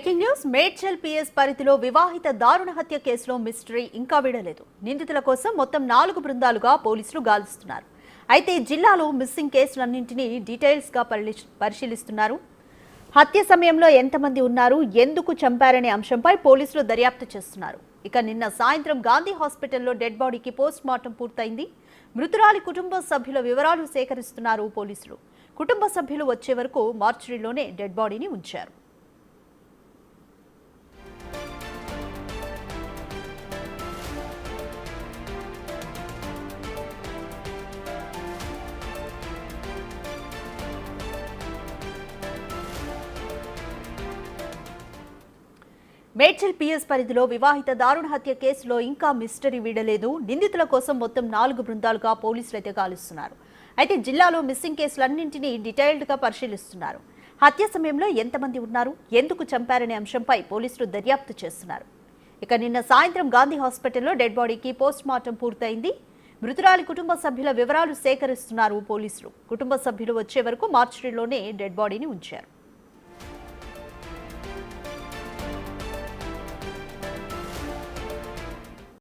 Breaking news Medchal PS పరిధిలో వివాహిత దారుణ హత్య కేసులో మిస్టరీ ఇంకా వీడలేదు. నిందితుల కోసం మొత్తం 4 బృందాలుగా పోలీసులు గాలిస్తున్నారు. అయితే జిల్లాలో మిస్సింగ్ కేసులన్నింటినీ డీటెయిల్స్ గా పరిశీలిస్తున్నారు. హత్య సమయంలో ఎంతమంది ఉన్నారు, ఎందుకు చంపారనే అంశంపై పోలీసులు దర్యాప్తు చేస్తున్నారు. ఇక నిన్న సాయంత్రం గాంధీ హాస్పిటల్లో డెడ్ బాడీకి పోస్ట్ మార్టం పూర్తయింది. మృతురాలి కుటుంబ సభ్యుల వివరాలు సేకరిస్తున్నారు పోలీసులు. కుటుంబ సభ్యులు వచ్చే వరకు మార్చురీలోనే డెడ్ బాడీని ఉంచారు. మేడ్చల్ పిఎస్ పరిధిలో వివాహిత దారుణ హత్య కేసులో ఇంకా మిస్టరీ వీడలేదు. నిందితుల కోసం మొత్తం 4 బృందాలుగా పోలీసులు అయితే గాలిస్తున్నారు. అయితే జిల్లాలో మిస్సింగ్ కేసులన్నింటినీ డీటెయిల్డ్ గా పరిశీలిస్తున్నారు. హత్య సమయంలో ఎంతమంది ఉన్నారు, ఎందుకు చంపారనే అంశంపై పోలీసులు దర్యాప్తు చేస్తున్నారు. ఇక నిన్న సాయంత్రం గాంధీ హాస్పిటల్లో డెడ్ బాడీకి పోస్ట్ మార్టం పూర్తయింది. మృతురాలి కుటుంబ సభ్యుల వివరాలు సేకరిస్తున్నారు పోలీసులు. కుటుంబ సభ్యులు వచ్చే వరకు మార్చురీలోనే డెడ్ బాడీని ఉంచారు.